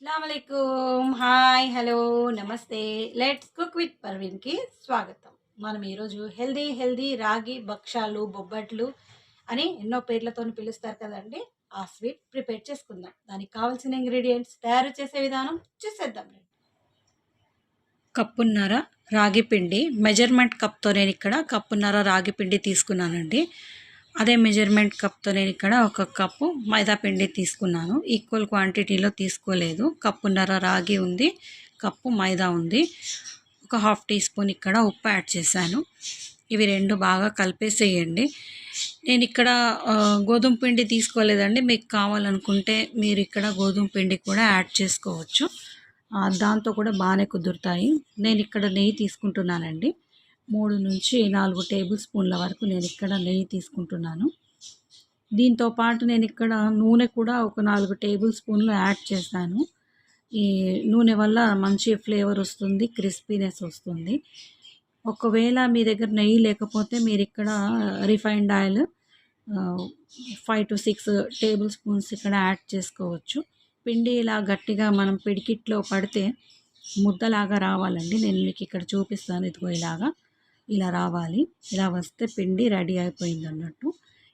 అస్సలాముఅలైకుం. Hi, hello, నమస్తే. Let's cook with పర్వీన్‌కి స్వాగతం. మనం ఈరోజు హెల్దీ హెల్దీ రాగి భక్షాలు, బొబ్బట్లు అని ఎన్నో పేర్లతోని పిలుస్తారు కదండీ! ఆ స్వీట్ ప్రిపేర్ చేసుకుందాం. దానికి కావాల్సిన ఇంగ్రీడియెంట్స్ తయారు చేసే విధానం చూసేద్దాం రండి. కప్పున్నర రాగి పిండి మెజర్మెంట్ కప్‌తో నేనిక్కడ కప్పున్నర రాగి పిండి తీసుకున్నానండి. అదే మెజర్మెంట్ కప్‌తో నేనిక్కడ ఒక కప్పు మైదా పిండి తీసుకున్నాను. ఈక్వల్ క్వాంటిటీలో తీసుకోలేదు. కప్పున్నర రాగి ఉంది, కప్పు మైదా ఉంది. ఒక హాఫ్ టీ స్పూన్ ఇక్కడ ఉప్పు యాడ్ చేశాను. ఇవి 2 బాగా కలిపేసేయండి. నేనిక్కడ గోధుమ పిండి తీసుకోలేదండి. మీకు కావాలనుకుంటే మీరు ఇక్కడ గోధుమ పిండి కూడా యాడ్ చేసుకోవచ్చు. దాంతో కూడా బాగానే కుదురుతాయి. నేనిక్కడ నెయ్యి తీసుకుంటున్నానండి. 3-4 టేబుల్ స్పూన్ల వరకు నేనిక్కడ నెయ్యి తీసుకుంటున్నాను. దీంతో పాటు నేనిక్కడ నూనె కూడా ఒక 4 టేబుల్ స్పూన్లు యాడ్ చేశాను. ఈ నూనె వల్ల మంచి ఫ్లేవర్ వస్తుంది, క్రిస్పీనెస్ వస్తుంది. ఒకవేళ మీ దగ్గర నెయ్యి లేకపోతే మీరిక్కడ రిఫైన్డ్ ఆయిల్ 5-6 టేబుల్ స్పూన్స్ ఇక్కడ యాడ్ చేసుకోవచ్చు. పిండి ఇలా గట్టిగా మనం పిడికిట్లో పడితే ముద్దలాగా రావాలండి. నేను మీకు ఇక్కడ చూపిస్తాను. ఇదిగో ఇలాగా ఇలా రావాలి. ఇలా వస్తే పిండి రెడీ అయిపోయింది అన్నట్టు.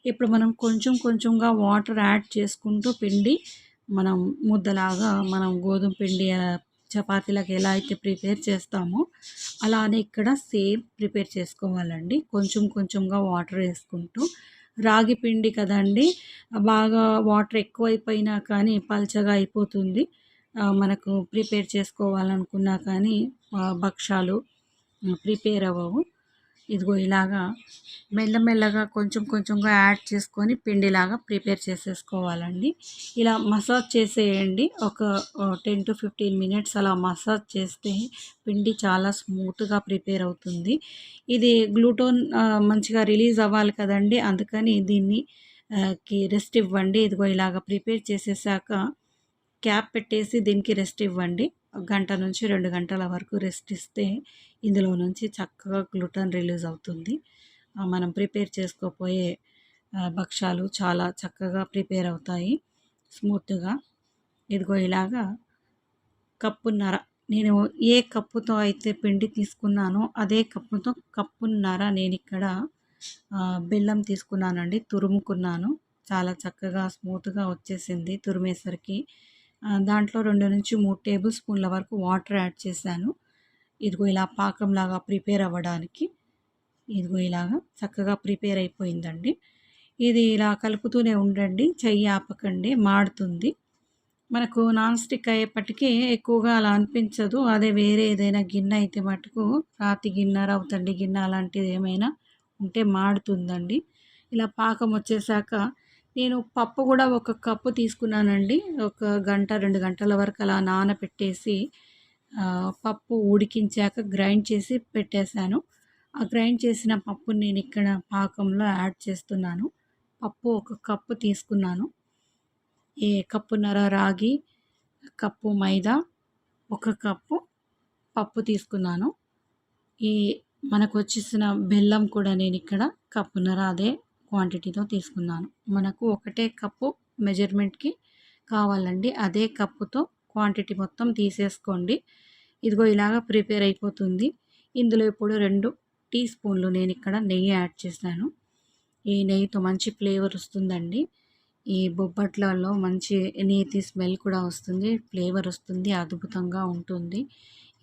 ఇప్పుడు మనం కొంచెం కొంచెంగా వాటర్ యాడ్ చేసుకుంటూ పిండి మనం ముద్దలాగా మనం గోధుమ పిండి చపాతీలకు ఎలా అయితే ప్రిపేర్ చేస్తామో అలానే ఇక్కడ సేమ్ ప్రిపేర్ చేసుకోవాలండి. కొంచెం కొంచెంగా వాటర్ వేసుకుంటూ రాగి పిండి కదండి, బాగా వాటర్ ఎక్కువైపోయినా కానీ పల్చగా అయిపోతుంది. మనకు ప్రిపేర్ చేసుకోవాలనుకున్నా కానీ భక్షాలు ప్రిపేర్ అవ్వవు. ఇదిగో ఇలాగా మెల్లమెల్లగా కొంచెం కొంచెంగా యాడ్ చేసుకొని పిండిలాగా ప్రిపేర్ చేసేసుకోవాలండి. ఇలా మసాజ్ చేసేయండి. ఒక 10-15 మినిట్స్ అలా మసాజ్ చేస్తే పిండి చాలా స్మూత్గా ప్రిపేర్ అవుతుంది. ఇది గ్లూటోన్ మంచిగా రిలీజ్ అవ్వాలి కదండి, అందుకని దీన్ని రెస్ట్ ఇవ్వండి. ఇదిగో ఇలాగ ప్రిపేర్ చేసేసాక క్యాప్ పెట్టేసి దీనికి రెస్ట్ ఇవ్వండి. 1-2 గంటల వరకు రెస్ట్ ఇస్తే ఇందులో నుంచి చక్కగా గ్లూటన్ రిలీజ్ అవుతుంది. మనం ప్రిపేర్ చేసుకోపోయే భక్షాలు చాలా చక్కగా ప్రిపేర్ అవుతాయి స్మూత్‌గా. ఇదిగో ఇలాగా కప్పున్నర, నేను ఏ కప్పుతో అయితే పిండి తీసుకున్నానో అదే కప్పుతో కప్పున్నర నేనిక్కడ బెల్లం తీసుకున్నానండి. తురుముకున్నాను. చాలా చక్కగా స్మూత్‌గా వచ్చేసింది తురిమేసరికి. దాంట్లో 2-3 టేబుల్ స్పూన్ల వరకు వాటర్ యాడ్ చేశాను. ఇదిగో ఇలా పాకంలాగా ప్రిపేర్ అవ్వడానికి. ఇదిగో ఇలాగా చక్కగా ప్రిపేర్ అయిపోయిందండి. ఇది ఇలా కలుపుతూనే ఉండండి. చెయ్యి ఆపకండి, మాడుతుంది. మనకు నాన్ స్టిక్ అయ్యేపటికి ఎక్కువగా అలా అనిపించదు. అదే వేరే ఏదైనా గిన్నె అయితే మటుకు రాతి గిన్నె, రవ్వతండి గిన్నె అలాంటిది ఏమైనా ఉంటే మాడుతుందండి. ఇలా పాకం వచ్చేసాక నేను పప్పు కూడా ఒక కప్పు తీసుకున్నానండి. ఒక 1-2 గంటల వరకు అలా నానబెట్టేసి పప్పు ఉడికించాక గ్రైండ్ చేసి పెట్టేశాను. ఆ గ్రైండ్ చేసిన పప్పుని నేను ఇక్కడ పాకంలో యాడ్ చేస్తున్నాను. పప్పు ఒక కప్పు తీసుకున్నాను. కప్పున్నర రాగి, కప్పు మైదా, ఒక కప్పు పప్పు తీసుకున్నాను. ఈ మనకు వచ్చేసిన బెల్లం కూడా నేను ఇక్కడ కప్పున్నర అదే క్వాంటిటీతో తీసుకున్నాను. మనకు ఒకటే కప్పు మెజర్మెంట్‌కి కావాలండి. అదే కప్పుతో క్వాంటిటీ మొత్తం తీసేసుకోండి. ఇదిగో ఇలాగ ప్రిపేర్ అయిపోతుంది. ఇందులో ఇప్పుడు 2 టీ స్పూన్లు నేనిక్కడ నెయ్యి యాడ్ చేశాను. ఈ నెయ్యితో మంచి ఫ్లేవర్ వస్తుందండి. ఈ బొబ్బట్లలో మంచి నేతి స్మెల్ కూడా వస్తుంది. ఫ్లేవర్ వస్తుంది. అద్భుతంగా ఉంటుంది.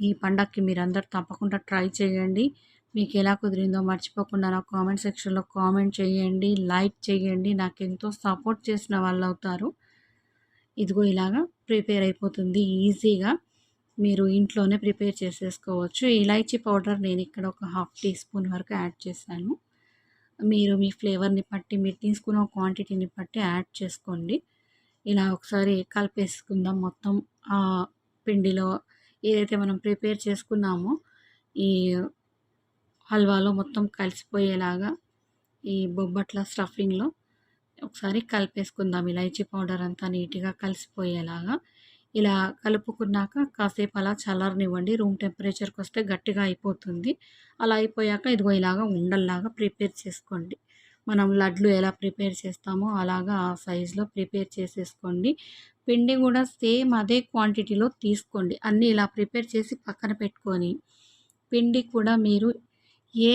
ఈ పండగకి మీరందరూ తప్పకుండా ట్రై చేయండి. మీకు ఎలా కుదిరిందో మర్చిపోకుండా నాకు కామెంట్ సెక్షన్‌లో కామెంట్ చేయండి. లైక్ చేయండి. నాకెంతో సపోర్ట్ చేసిన వాళ్ళవుతారు. ఇదిగో ఇలాగా ప్రిపేర్ అయిపోతుంది ఈజీగా. మీరు ఇంట్లోనే ప్రిపేర్ చేసేసుకోవచ్చు. ఇలాచీ పౌడర్ నేనిక్కడ ఒక హాఫ్ టీ స్పూన్ వరకు యాడ్ చేశాను. మీరు మీ ఫ్లేవర్‌ని బట్టి, మీరు తీసుకున్న క్వాంటిటీని బట్టి యాడ్ చేసుకోండి. ఇలా ఒకసారి కలిపేసుకుందాం మొత్తం. పిండిలో ఏదైతే మనం ప్రిపేర్ చేసుకున్నామో ఈ హల్వాలో మొత్తం కలిసిపోయేలాగా ఈ బొబ్బట్ల స్టఫింగ్‌లో ఒకసారి కలిపేసుకుందాం. ఇలాచీ పౌడర్ అంతా నీట్‌గా కలిసిపోయేలాగా. ఇలా కలుపుకున్నాక కాసేపు అలా చల్లారనివ్వండి. రూమ్ టెంపరేచర్‌కి వస్తే గట్టిగా అయిపోతుంది. అలా అయిపోయాక ఇదిగో ఇలాగా ఉండల్లాగా ప్రిపేర్ చేసుకోండి. మనం లడ్లు ఎలా ప్రిపేర్ చేస్తామో అలాగా ఆ సైజులో ప్రిపేర్ చేసేసుకోండి. పిండి కూడా సేమ్ అదే క్వాంటిటీలో తీసుకోండి. అన్నీ ఇలా ప్రిపేర్ చేసి పక్కన పెట్టుకొని, పిండి కూడా మీరు ఏ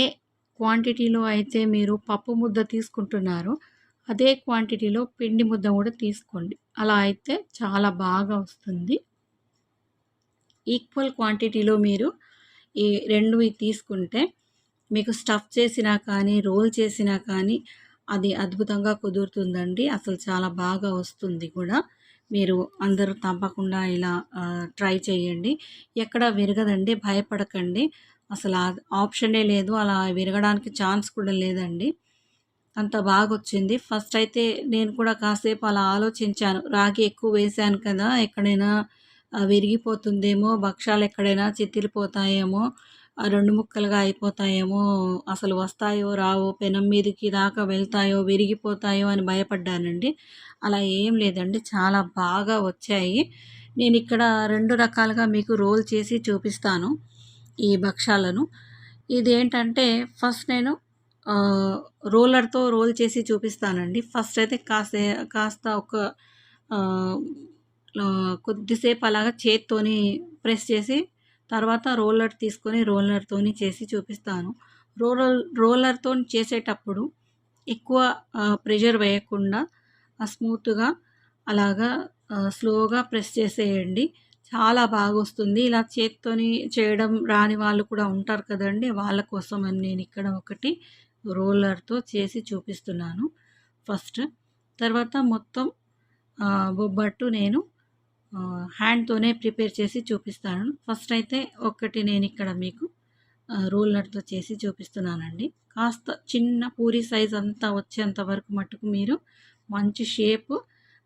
క్వాంటిటీలో అయితే మీరు పప్పు ముద్ద తీసుకుంటున్నారో, అదే క్వాంటిటీలో పిండి ముద్ద కూడా తీసుకోండి. అలా అయితే చాలా బాగా వస్తుంది. ఈక్వల్ క్వాంటిటీలో మీరు ఈ 2 తీసుకుంటే మీకు స్టఫ్ చేసినా కానీ, రోల్ చేసినా కానీ అది అద్భుతంగా కుదురుతుందండి. అసలు చాలా బాగా వస్తుంది కూడా. మీరు అందరూ తప్పకుండా ఇలా ట్రై చేయండి. ఎక్కడ విరగదండి, భయపడకండి. అసలు ఆప్షనే లేదు. అలా విరగడానికి ఛాన్స్ కూడా లేదండి. అంత బాగొచ్చింది. ఫస్ట్ అయితే నేను కూడా కాసేపు అలా ఆలోచించాను. రాగి ఎక్కువ వేశాను కదా! ఎక్కడైనా విరిగిపోతుందేమో, భక్షాలు ఎక్కడైనా చితికిపోతాయేమో, 2 ముక్కలుగా అయిపోతాయేమో, అసలు వస్తాయో రావో, పెనం మీదకి దాకా వెళ్తాయో, విరిగిపోతాయో అని భయపడ్డానండి. అలా ఏం లేదండి. చాలా బాగా వచ్చాయి. నేనిక్కడ 2 రకాలుగా మీకు రోల్ చేసి చూపిస్తాను ఈ భక్షాలను. ఇదేంటంటే ఫస్ట్ నేను రోలర్‌తో రోల్ చేసి చూపిస్తానండి. ఫస్ట్ అయితే కాస్త ఒక ఆహ్, కొద్దిసేపు అలాగా చేత్తోని ప్రెస్ చేసి, తర్వాత రోలర్ తీసుకొని రోలర్‌తోని చేసి చూపిస్తాను. రోలర్‌తోని చేసేటప్పుడు ఎక్కువ ప్రెషర్ వేయకుండా స్మూత్‌గా అలాగా స్లోగా ప్రెస్ చేసేయండి. చాలా బాగొస్తుంది. ఇలా చేత్తోని చేయడం రాని వాళ్ళు కూడా ఉంటారు కదండీ! వాళ్ళ కోసం అని నేనిక్కడ ఒకటి రోలర్‌తో చేసి చూపిస్తున్నాను ఫస్ట్. తర్వాత మొత్తం బొబ్బట్టు నేను హ్యాండ్‌తోనే ప్రిపేర్ చేసి చూపిస్తాను. ఫస్ట్ అయితే ఒకటి నేనిక్కడ మీకు రోలర్‌తో చేసి చూపిస్తున్నానండి. కాస్త చిన్న పూరి సైజ్ అంతా వచ్చేంత వరకు మట్టుకు మీరు మంచి షేపు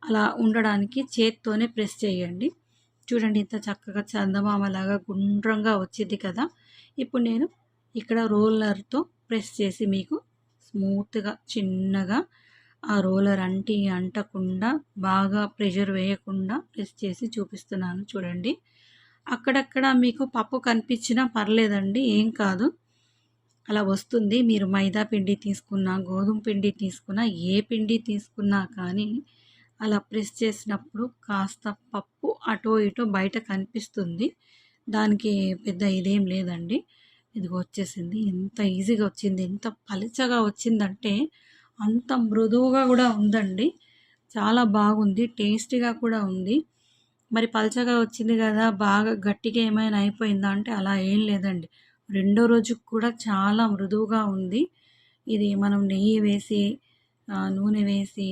అలా ఉండడానికి చేత్తోనే ప్రెస్ చేయండి. చూడండి ఇంత చక్కగా చందమామలాగా గుండ్రంగా వచ్చిద్ది కదా! ఇప్పుడు నేను ఇక్కడ రోలర్‌తో ప్రెస్ చేసి మీకు స్మూత్‌గా చిన్నగా ఆ రోలర్ అంటకుండా బాగా ప్రెషర్ వేయకుండా ప్రెస్ చేసి చూపిస్తున్నాను చూడండి. అక్కడక్కడ మీకు పప్పు కనిపించినా పర్లేదండి, ఏం కాదు. అలా వస్తుంది. మీరు మైదా పిండి తీసుకున్నా, గోధుమ పిండి తీసుకున్నా, ఏ పిండి తీసుకున్నా కానీ అలా ప్రెస్ చేసినప్పుడు కాస్త పప్పు అటో ఇటో బయట కనిపిస్తుంది. దానికి పెద్ద ఇదేం లేదండి. ఇదిగో వచ్చేసింది. ఎంత ఈజీగా వచ్చింది. ఎంత పలుచగా వచ్చిందంటే అంత మృదువుగా కూడా ఉందండి. చాలా బాగుంది. టేస్టీగా కూడా ఉంది. మరి పలచగా వచ్చింది కదా! బాగా గట్టిగా ఏమైనా అయిపోయిందా అంటే అలా ఏం లేదండి. రెండో రోజుకి కూడా చాలా మృదువుగా ఉంది. ఇది మనం నెయ్యి వేసి, నూనె వేసి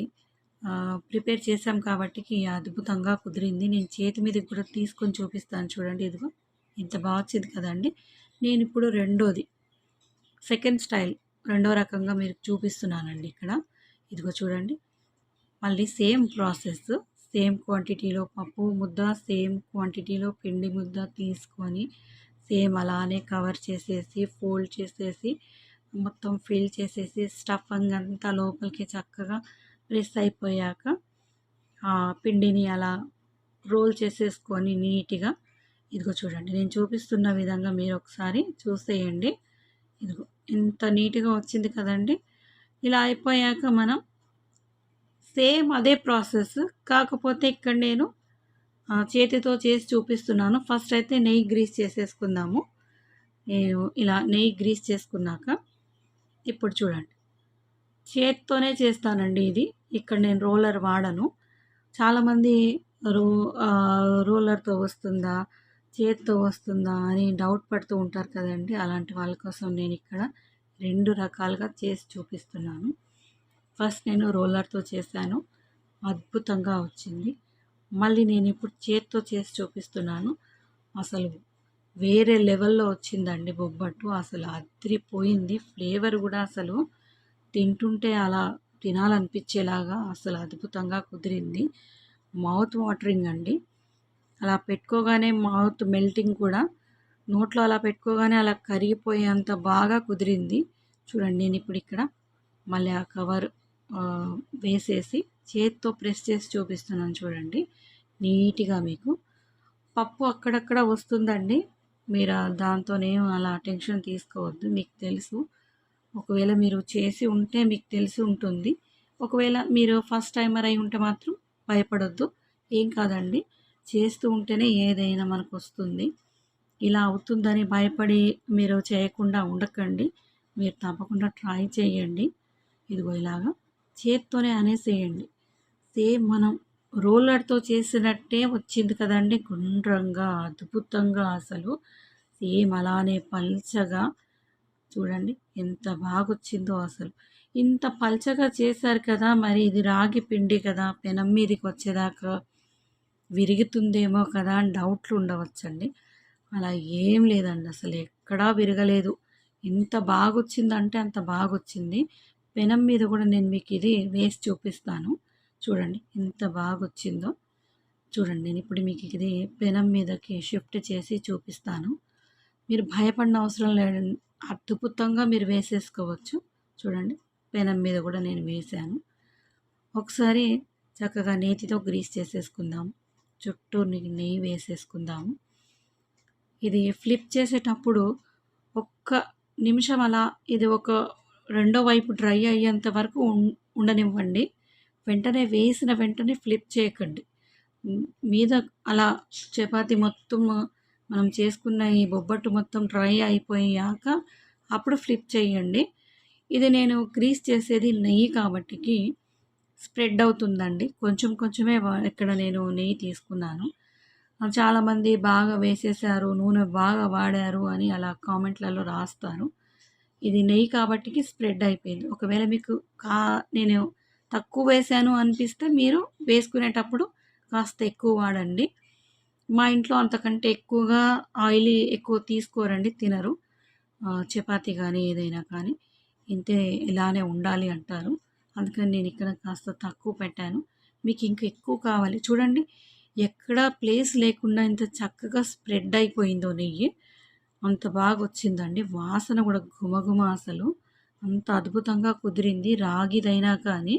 ప్రిపేర్ చేసాం కాబట్టికి అద్భుతంగా కుదిరింది. నేను చేతి మీదకి కూడా తీసుకొని చూపిస్తాను చూడండి. ఇదిగో ఇంత బా వచ్చింది కదండీ! నేనిప్పుడు సెకండ్ స్టైల్ రెండో రకంగా మీకు చూపిస్తున్నానండి ఇక్కడ. ఇదిగో చూడండి. మళ్ళీ సేమ్ ప్రాసెస్. సేమ్ క్వాంటిటీలో పప్పు ముద్ద, సేమ్ క్వాంటిటీలో పిండి ముద్ద తీసుకొని, సేమ్ అలానే కవర్ చేసేసి, ఫోల్డ్ చేసేసి, మొత్తం ఫిల్ చేసేసి, స్టఫింగ్ అంతా లోపలికి చక్కగా ప్రెస్ అయిపోయాక, ఆ పిండిని అలా రోల్ చేసేసుకొని నీట్‌గా ఇదిగో చూడండి. నేను చూపిస్తున్న విధంగా మీరు ఒకసారి చూసేయండి. ఇదిగో ఎంత నీట్‌గా వచ్చింది కదండీ! ఇలా అయిపోయాక మనం సేమ్ అదే ప్రాసెస్. కాకపోతే ఇక్కడ నేను చేతితో చేసి చూపిస్తున్నాను. ఫస్ట్ అయితే నెయ్యి గ్రీస్ చేసేసుకుందాము. నేను ఇలా నెయ్యి గ్రీస్ చేసుకున్నాక ఇప్పుడు చూడండి. చేత్తోనే చేస్తానండి ఇది. ఇక్కడ నేను రోలర్ వాడను. చాలామంది రో రోలర్‌తో వస్తుందా? చేత్తో వస్తుందా? అని డౌట్ పడుతూ ఉంటారు కదండీ! అలాంటి వాళ్ళ కోసం నేనిక్కడ 2 రకాలుగా చేసి చూపిస్తున్నాను. ఫస్ట్ నేను రోలర్‌తో చేశాను. అద్భుతంగా వచ్చింది. మళ్ళీ నేనిప్పుడు చేత్తో చేసి చూపిస్తున్నాను. అసలు వేరే లెవెల్‌లో వచ్చిందండి బొబ్బట్టు. అసలు అదిరిపోయింది. ఫ్లేవర్ గూడా అసలు తింటుంటే అలా తినాలనిపించేలాగా అసలు అద్భుతంగా కుదిరింది. మౌత్ వాటరింగ్ అండి. అలా పెట్టుకోగానే మౌత్ మెల్టింగ్ కూడా, నోట్లో అలా పెట్టుకోగానే అలా కరిగిపోయేంత బాగా కుదిరింది. చూడండి నేనిప్పుడు ఇక్కడ మళ్ళీ ఆ కవర్ వేసేసి చేత్తో ప్రెస్ చేసి చూపిస్తున్నాను చూడండి. నీట్‌గా మీకు పప్పు అక్కడక్కడ వస్తుందండి. మీరు దాంతోనేం అలా టెన్షన్ తీసుకోవద్దు. మీకు తెలుసు. ఒకవేళ మీరు చేసి ఉంటే మీకు తెలిసి ఉంటుంది. ఒకవేళ మీరు ఫస్ట్ టైమర్ అయి ఉంటే మాత్రం భయపడొద్దు. ఏం కాదండి. చేస్తూ ఉంటేనే ఏదైనా మనకొస్తుంది. ఇలా అవుతుందని భయపడి మీరు చేయకుండా ఉండకండి. మీరు తప్పకుండా ట్రై చేయండి. ఇదిగో ఇలాగా చేత్తోనే అనేసేయండి. సేమ్ మనం రోలర్‌తో చేసినట్టే వచ్చింది కదండీ! గుండ్రంగా, అద్భుతంగా అసలు. సేమ్ అలానే పల్చగా చూడండి ఎంత బాగొచ్చిందో అసలు. ఇంత పల్చగా చేశారు కదా! మరి ఇది రాగి పిండి కదా! పెనం మీదకొచ్చేదాకా విరుగుతుందేమో కదా! అని డౌట్లు ఉండవచ్చండి. అలా ఏం లేదండి అసలు ఎక్కడా విరగలేదు. ఎంత బాగొచ్చిందంటే అంత బాగొచ్చింది. పెనం మీద కూడా నేను మీకు ఇది వేసి చూపిస్తాను. చూడండి ఎంత బాగొచ్చిందో. చూడండి నేనిప్పుడు మీకు ఇది పెనం మీదకి షిఫ్ట్ చేసి చూపిస్తాను. మీరు భయపడిన అవసరం లేదండి. అద్భుతంగా మీరు వేసేసుకోవచ్చు. చూడండి పెనం మీద కూడా నేను వేశాను. ఒకసారి చక్కగా నేతితో గ్రీస్ చేసేసుకుందాం. చుట్టూ నెయ్యి వేసేసుకుందాము. ఇది ఫ్లిప్ చేసేటప్పుడు ఒక్క నిమిషం అలా ఇది ఒక రెండో వైపు డ్రై అయ్యేంత వరకు ఉండనివ్వండి. వెంటనే వేసిన వెంటనే ఫ్లిప్ చేయకండి. మీద అలా చపాతీ మొత్తం మనం చేసుకున్న ఈ బొబ్బట్టు మొత్తం డ్రై అయిపోయాక అప్పుడు ఫ్లిప్ చేయండి. ఇది నేను గ్రీస్ చేసేది నెయ్యి కాబట్టికి స్ప్రెడ్ అవుతుందండి. కొంచెం కొంచెమే ఇక్కడ నేను నెయ్యి తీసుకున్నాను. చాలామంది బాగా వేసేసారు, నూనె బాగా వాడారు అని అలా కామెంట్‌లలో రాస్తారు. ఇది నెయ్యి కాబట్టికి స్ప్రెడ్ అయిపోయింది. ఒకవేళ మీకు నేను తక్కువ వేశాను అనిపిస్తే మీరు వేసుకునేటప్పుడు కాస్త ఎక్కువ వాడండి. మా ఇంట్లో అంతకంటే ఎక్కువగా ఆయిలీ ఎక్కువ తీసుకోరండి, తినరు. చపాతీ గానీ, ఏదైనా కానీ ఇంతే ఇలానే ఉండాలి అంటారు. అందుకని నేను ఇక్కడ కాస్త తక్కువ పెట్టాను. మీకు ఇంకా ఎక్కువ కావాలి చూడండి. ఎక్కడా ప్లేస్ లేకుండా ఇంత చక్కగా స్ప్రెడ్ అయిపోయిందో నెయ్యి. అంత బాగొచ్చిందండి. వాసన కూడా ఘుమఘుమ అసలు. అంత అద్భుతంగా కుదిరింది. రాగిదైనా కానీ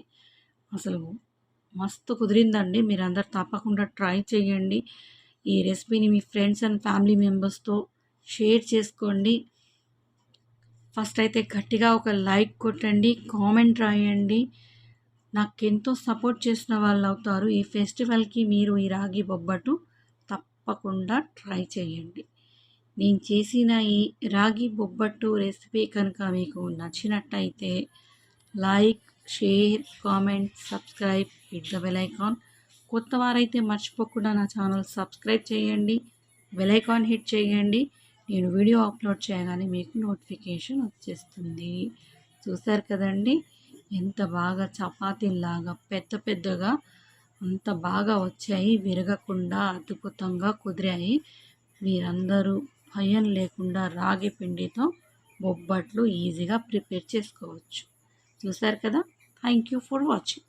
అసలు మస్తు కుదిరిందండి. మీరందరూ తప్పకుండా ట్రై చేయండి. ఈ రెసిపీని మీ ఫ్రెండ్స్ అండ్ ఫ్యామిలీ మెంబర్స్‌తో షేర్ చేసుకోండి. ఫస్ట్ అయితే గట్టిగా ఒక లైక్ కొట్టండి, కామెంట్ రాయండి. నాకెంతో సపోర్ట్ చేసిన వాళ్ళవుతారు. ఈ ఫెస్టివల్‌కి మీరు ఈ రాగి బొబ్బట్టు తప్పకుండా ట్రై చేయండి. నేను చేసిన ఈ రాగి బొబ్బట్టు రెసిపీ కనుక మీకు నచ్చినట్టయితే like, share, comment, subscribe, hit the bell icon. కొత్త వారైతే మర్చిపోకుండా నా ఛానల్ సబ్స్క్రైబ్ చేయండి. బెల్ ఐకాన్ హిట్ చేయండి. నేను వీడియో అప్లోడ్ చేయగానే మీకు నోటిఫికేషన్ వచ్చేస్తుంది. చూసారు కదండి ఎంత బాగా చపాతీలాగా పెద్ద పెద్దగా అంత బాగా వచ్చాయి. విరగకుండా అద్భుతంగా కుదిరాయి. మీరందరూ భయం లేకుండా రాగి పిండితో బొబ్బట్లు ఈజీగా ప్రిపేర్ చేసుకోవచ్చు. చూసారు కదా. Thank you for watching.